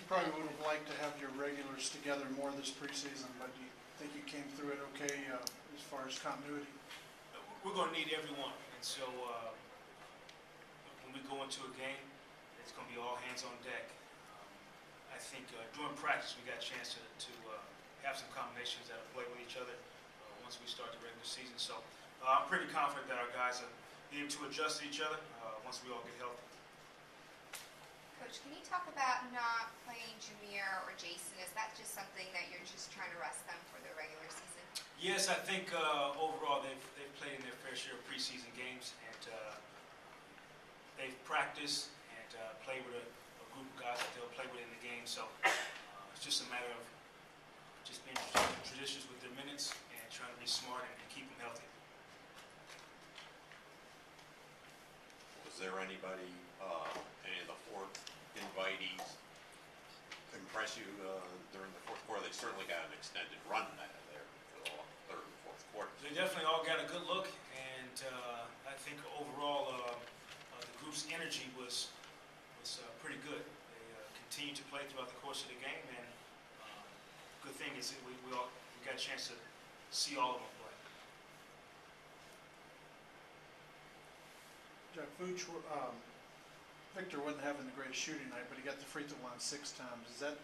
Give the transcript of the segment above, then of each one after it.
probably would have liked to have your regulars together more this preseason, but you think you came through it okay as far as continuity? We're going to need everyone, and so when we go into a game, it's going to be all hands on deck. I think during practice we got a chance to have some combinations that'll play with each other once we start the regular season. So I'm pretty confident that our guys are able to adjust to each other once we all get healthy. Coach, can you talk about not playing Jameer or Jason? Is that just something that you're just trying to rest them for the regular season? Yes, I think overall they've played in their fair share of preseason games, and they've practiced and played with a group of guys that they'll play with in the game. So it's just a matter of just being judicious with their minutes and trying to be smart and keep them healthy. Was there anybody, any of the fourth invitees impress you during the fourth quarter? They certainly got an extended run there for the third and fourth quarter. They definitely all got a good look, and I think overall the group's energy was pretty good. They continued to play throughout the course of the game, and good thing is that we got a chance to see all of them play. Jacque Vaughn, Victor wasn't having the greatest shooting night, but he got the free throw line 6 times. Does that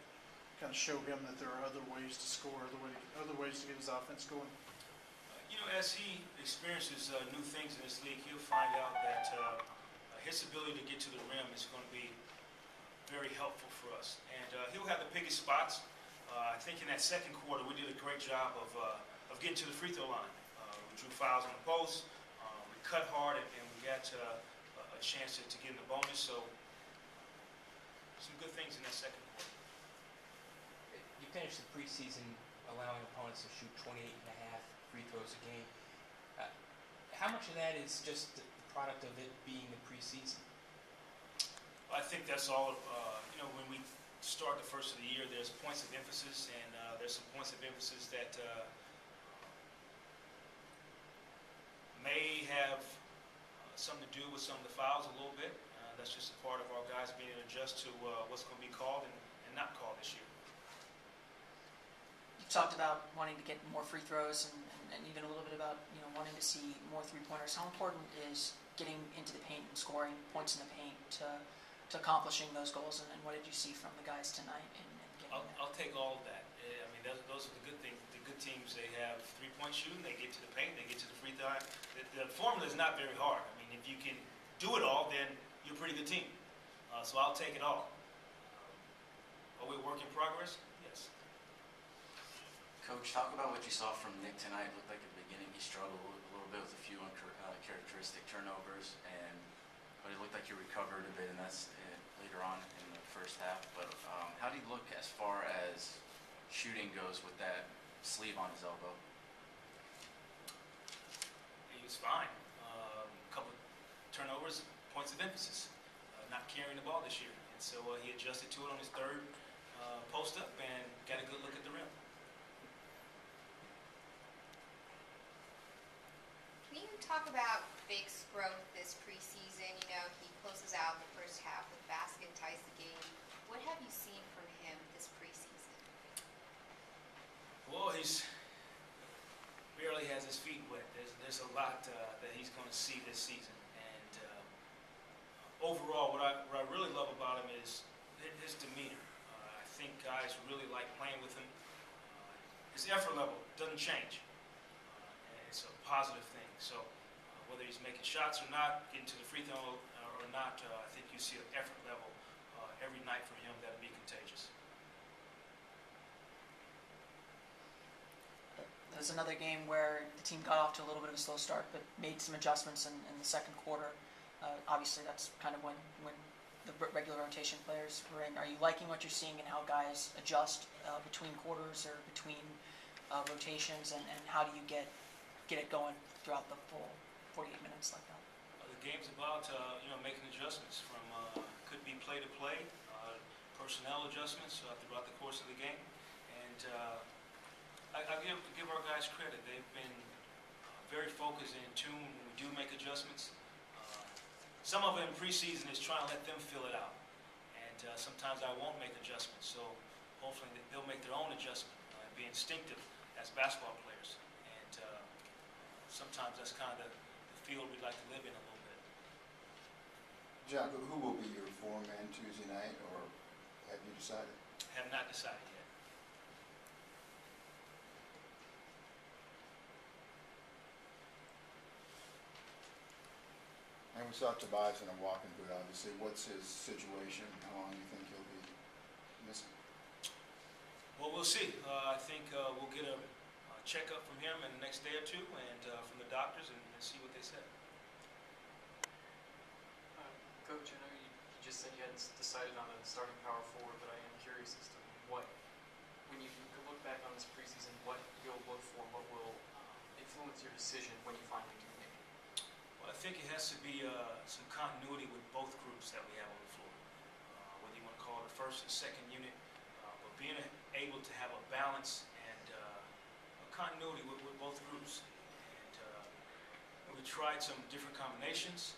kind of show him that there are other ways to score, other ways to get his offense going? As he experiences new things in this league, he'll find out that his ability to get to the rim is going to be very helpful for us. And he'll have the biggest spots. I think in that second quarter, we did a great job of getting to the free throw line. We drew fouls on the post. We cut hard, and we got a chance to get in the bonus. So some good things in that second quarter. You finished the preseason allowing opponents to shoot 28.5 free throws a game. How much of that is just the product of it being the preseason? I think that's all. When we start the first of the year, there's points of emphasis, and there's some points of emphasis that may have something to do with some of the fouls a little bit. That's just a part of our guys being able to adjust to what's going to be called and not called this year. You've talked about wanting to get more free throws and even a little bit about wanting to see more three-pointers. How important is getting into the paint and scoring points in the paint to accomplishing those goals? And what did you see from the guys tonight? I'll take all of that. I mean, those are the good things. The good teams, they have three-point shooting, they get to the paint, they get to the free throw. The formula is not very hard. I mean, if you can do it all, then you're a pretty good team. So I'll take it all. Are we a work in progress? Yes. Coach, talk about what you saw from Nick tonight. It looked like at the beginning he struggled a little bit with a few uncharacteristic turnovers, but it looked like he recovered a bit, and that's later on in the first half. But how do you look as far as shooting goes with that sleeve on his elbow? He was fine. A couple of turnovers, points of emphasis. Not carrying the ball this year. And so he adjusted to it on his third post-up and got a good look at the rim. Can you talk about Vic's growth this preseason? He closes out the first half with a basket, ties the game. What have you seen from him this preseason? Well, he's barely has his feet wet. There's a lot that he's going to see this season. And overall, what I really love about him is his demeanor. I think guys really like playing with him. His effort level doesn't change. And it's a positive thing. So whether he's making shots or not, getting to the free throw or not, I think you see an effort level every night from him that'll be contagious. There's another game where the team got off to a little bit of a slow start, but made some adjustments in the second quarter. Obviously, that's kind of when the regular rotation players were in. Are you liking what you're seeing and how guys adjust between quarters or between rotations, and how do you get it going throughout the full 48 minutes like that? The game's about making adjustments from could be play to play, personnel adjustments throughout the course of the game, and I give our guys credit. They've been very focused and in tune when we do make adjustments. Some of it in preseason is trying to let them fill it out, and sometimes I won't make adjustments. So hopefully they'll make their own adjustment and be instinctive as basketball players. And sometimes that's kind of the field we'd like to live in a little bit. Jacque, who will be your foreman Tuesday night, or have you decided? Have not decided yet. And we saw Tobias in a walking boot, obviously. What's his situation? How long do you think he'll be missing? Well, we'll see. I think we'll get a checkup from him in the next day or two and from the doctors and see what they say. Coach, I know you just said you hadn't decided on a starting power forward, but I am curious as to what, when you look back on this preseason, what you'll look for, what will influence your decision when you finally do make it. Well, I think it has to be some continuity with both groups that we have on the floor. Whether you want to call it the first and second unit, but being able to have a balance and a continuity with both groups. And we tried some different combinations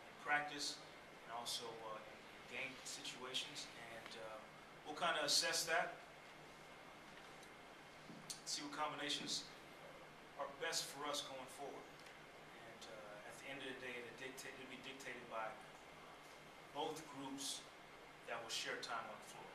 in practice and also in game situations, and we'll kind of assess that, see what combinations are best for us going forward. And at the end of the day, it'll be dictated by both groups that will share time on the floor.